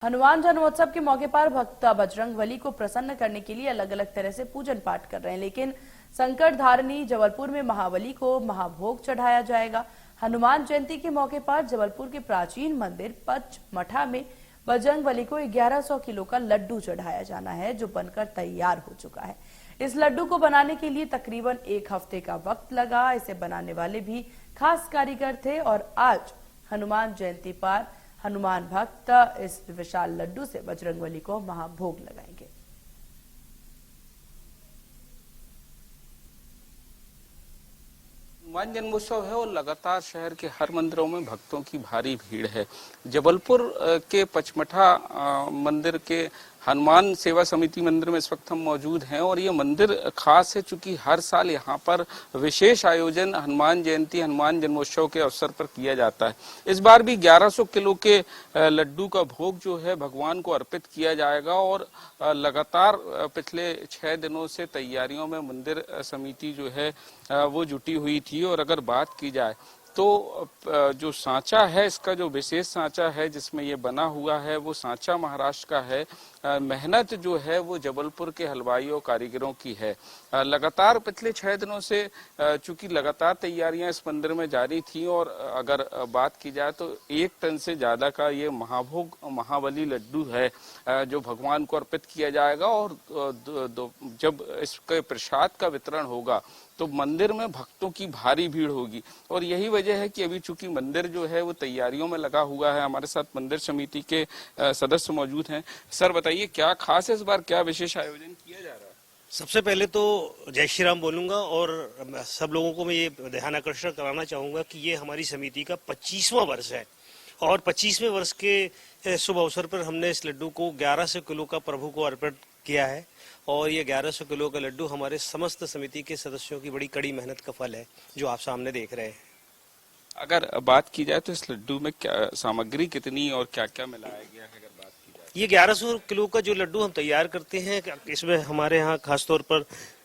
हनुमान जन्मोत्सव के मौके पर भक्त बजरंगबली को प्रसन्न करने के लिए अलग अलग तरह से पूजन पाठ कर रहे हैं, लेकिन संकट धारिणी जबलपुर में महाबली को महाभोग चढ़ाया जाएगा। हनुमान जयंती के मौके पर जबलपुर के प्राचीन मंदिर पचमढ़ा में बजरंगबली को 1100 किलो का लड्डू चढ़ाया जाना है, जो बनकर तैयार हो चुका है। इस लड्डू को बनाने के लिए तकरीबन 1 हफ्ते का वक्त लगा। इसे बनाने वाले भी खास कारीगर थे और आज हनुमान जयंती पर हनुमान भक्त इस विशाल लड्डू से बजरंगबली को महाभोग लगाएंगे। हनुमान जन्मोत्सव है और लगातार शहर के हर मंदिरों में भक्तों की भारी भीड़ है। जबलपुर के पचमढ़ा मंदिर के हनुमान सेवा समिति मंदिर में इस वक्त हम मौजूद हैं और ये मंदिर खास है चूंकि हर साल यहाँ पर विशेष आयोजन हनुमान जयंती हनुमान जन्मोत्सव के अवसर पर किया जाता है। इस बार भी 1100 किलो के लड्डू का भोग जो है भगवान को अर्पित किया जाएगा और लगातार पिछले 6 दिनों से तैयारियों में मंदिर समिति जो है वो जुटी हुई थी। और अगर बात की जाए तो जो सांचा है, इसका जो विशेष सांचा है जिसमें ये बना हुआ है वो सांचा महाराष्ट्र का है। मेहनत जो है वो जबलपुर के हलवाइयों कारीगरों की है। लगातार पिछले 6 दिनों से चूंकि लगातार तैयारियां इस मंदिर में जारी थी और अगर बात की जाए तो 1 टन से ज्यादा का ये महाभोग महाबली लड्डू है जो भगवान को अर्पित किया जाएगा। और जब इसके प्रसाद का वितरण होगा तो मंदिर में भक्तों की भारी भीड़ होगी और यही वजह है कि अभी चूंकि मंदिर जो है वो तैयारियों में लगा हुआ है। हमारे साथ मंदिर समिति के सदस्य मौजूद हैं। सर बताइए क्या खास है इस बार, क्या विशेष आयोजन किया जा रहा है? सबसे पहले तो जय श्री राम बोलूंगा और सब लोगों को मैं ये ध्यान आकर्षण कराना चाहूंगा कि ये हमारी समिति का 25वां वर्ष है और 25वें वर्ष के शुभ अवसर पर हमने इस लड्डू को 1100 किलो का प्रभु को अर्पित किया है और ये 1100 किलो का लड्डू हमारे समस्त समिति के सदस्यों की बड़ी कड़ी मेहनत का फल है जो आप सामने देख रहे हैं। अगर बात की जाए तो इस लड्डू में क्या सामग्री कितनी और क्या क्या मिलाया गया है? अगर बात की जाए ये 1100 किलो का जो लड्डू हम तैयार करते हैं, इसमें हमारे यहाँ खासतौर पर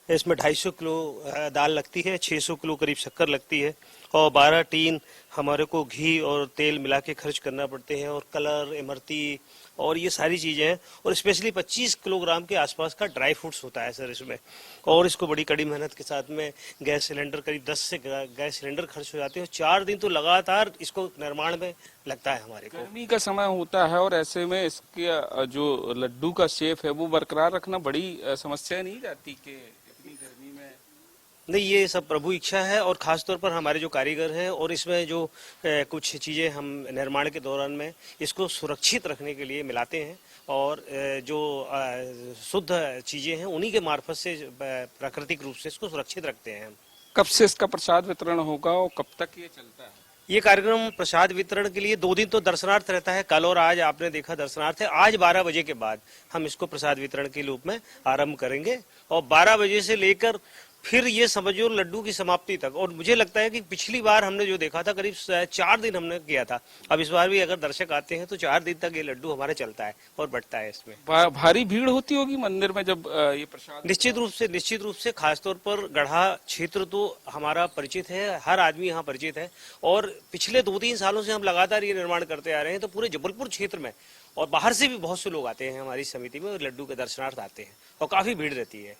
इसमें 250 किलो दाल लगती है, 600 किलो करीब शक्कर लगती है और 12 टीन हमारे को घी और तेल मिला के खर्च करना पड़ते हैं और कलर इमरती और ये सारी चीजें हैं और स्पेशली 25 किलोग्राम के आसपास का ड्राई फ्रूट्स होता है सर इसमें। और इसको बड़ी कड़ी मेहनत के साथ में गैस सिलेंडर करीब 10 से गैस सिलेंडर खर्च हो जाते हैं। 4 दिन तो लगातार इसको निर्माण में लगता है हमारे को। गर्मी का समय होता है और ऐसे में इसके जो लड्डू का शेप है वो बरकरार रखना बड़ी समस्या नहीं जाती कि इतनी गर्मी में? नहीं, ये सब प्रभु इच्छा है और खासतौर पर हमारे जो कारीगर हैं और इसमें जो कुछ चीज़ें हम निर्माण के दौरान में इसको सुरक्षित रखने के लिए मिलाते हैं और जो शुद्ध चीज़ें हैं उन्हीं के मार्फत से प्राकृतिक रूप से इसको सुरक्षित रखते हैं। कब से इसका प्रसाद वितरण होगा और कब तक ये चलता है? ये कार्यक्रम प्रसाद वितरण के लिए 2 दिन तो दर्शनार्थ रहता है, कल और आज आपने देखा दर्शनार्थ है। आज 12 बजे के बाद हम इसको प्रसाद वितरण के रूप में आरंभ करेंगे और 12 बजे से लेकर फिर ये समझो लड्डू की समाप्ति तक। और मुझे लगता है कि पिछली बार हमने जो देखा था करीब 4 दिन हमने किया था, अब इस बार भी अगर दर्शक आते हैं तो 4 दिन तक ये लड्डू हमारे चलता है और बढ़ता है। इसमें भारी भीड़ होती होगी मंदिर में जब ये प्रसाद? निश्चित रूप से खासतौर पर गढ़ा क्षेत्र तो हमारा परिचित है, हर आदमी यहाँ परिचित है और पिछले 2-3 सालों से हम लगातार ये निर्माण करते आ रहे हैं। तो पूरे जबलपुर क्षेत्र में और बाहर से भी बहुत से लोग आते हैं हमारी समिति में और लड्डू के दर्शनार्थ आते हैं और काफी भीड़ रहती है।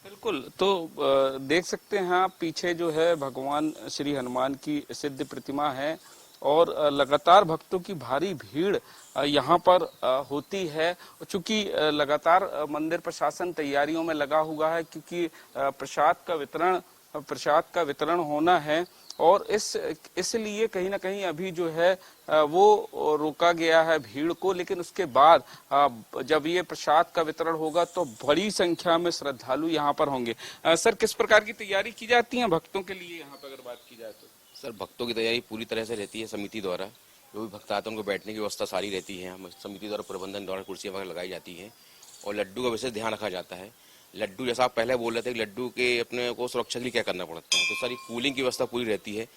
बिल्कुल, तो देख सकते हैं आप पीछे जो है भगवान श्री हनुमान की सिद्ध प्रतिमा है और लगातार भक्तों की भारी भीड़ यहाँ पर होती है। चूंकि लगातार मंदिर प्रशासन तैयारियों में लगा हुआ है क्योंकि प्रसाद का वितरण होना है और इसलिए कहीं ना कहीं अभी जो है वो रोका गया है भीड़ को। लेकिन उसके बाद जब ये प्रसाद का वितरण होगा तो बड़ी संख्या में श्रद्धालु यहाँ पर होंगे। सर किस प्रकार की तैयारी की जाती है भक्तों के लिए यहाँ पर अगर बात की जाए तो? सर भक्तों की तैयारी पूरी तरह से रहती है समिति द्वारा, जो भी भक्त आते हैं उनको बैठने की व्यवस्था सारी रहती है। हम समिति द्वारा प्रबंधन द्वारा कुर्सियाँ वगैरह लगाई जाती हैं और लड्डू का विशेष ध्यान रखा जाता है। लड्डू जैसा आप पहले बोल रहे थे कि लड्डू के अपने को सुरक्षा के लिए क्या करना पड़ता है, तो सारी कूलिंग की व्यवस्था पूरी रहती है।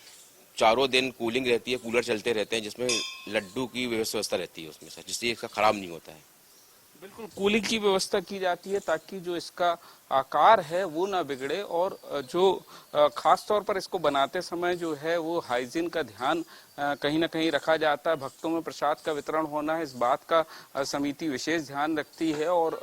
4 दिन कूलिंग रहती है, कूलर चलते रहते हैं जिसमें लड्डू की व्यवस्था रहती है उसमें सर, जिससे इसका खराब नहीं होता है। बिल्कुल, कूलिंग की व्यवस्था की जाती है ताकि जो इसका आकार है वो ना बिगड़े और जो खास तौर पर इसको बनाते समय जो है वो हाइजीन का ध्यान कहीं ना कहीं रखा जाता है। भक्तों में प्रसाद का वितरण होना है, इस बात का समिति विशेष ध्यान रखती है। और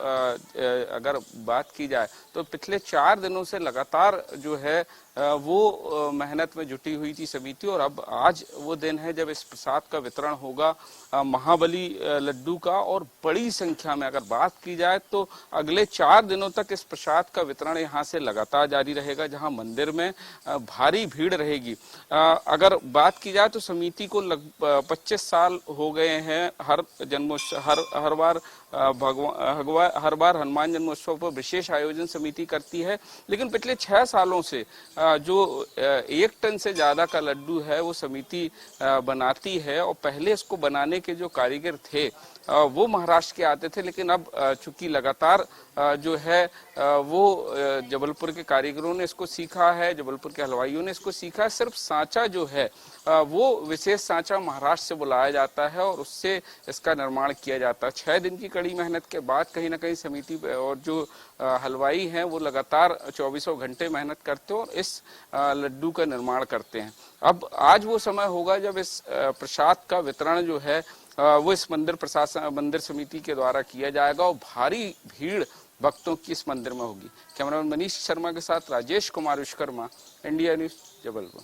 अगर बात की जाए तो पिछले 4 दिनों से लगातार जो है वो मेहनत में जुटी हुई थी समिति, और अब आज वो दिन है जब इस प्रसाद का वितरण होगा महाबली लड्डू का। और बड़ी संख्या में अगर बात की जाए तो अगले 4 दिनों तक इस प्रसाद का वितरण यहाँ से लगातार जारी रहेगा, जहाँ मंदिर में भारी भीड़ रहेगी। अगर बात की जाए तो समिति को 25 साल हो गए हैं। हर जन्मोत्सव हर बार हनुमान जन्मोत्सव पर विशेष आयोजन समिति करती है, लेकिन पिछले 6 सालों से जो 1 टन से ज्यादा का लड्डू है वो समिति बनाती है। और पहले इसको बनाने के जो कारीगर थे वो महाराष्ट्र के आते थे, लेकिन अब चूंकि लगातार जो है वो जबलपुर के कारीगरों ने इसको सीखा है, जबलपुर के हलवाइयों ने इसको सीखा है। सिर्फ सांचा जो है वो विशेष सांचा महाराष्ट्र से बुलाया जाता है और उससे इसका निर्माण किया जाता है। 6 दिन की कड़ी मेहनत के बाद कहीं ना कहीं समिति और जो हलवाई हैं वो लगातार 24 घंटे मेहनत करते हैं और इस लड्डू का निर्माण करते हैं। अब आज वो समय होगा जब इस प्रसाद का वितरण जो है वो इस मंदिर समिति के द्वारा किया जाएगा और भारी भीड़ भक्तों की इस मंदिर में होगी। कैमरामैन मनीष शर्मा के साथ राजेश कुमार विश्वकर्मा, इंडिया न्यूज, जबलपुर।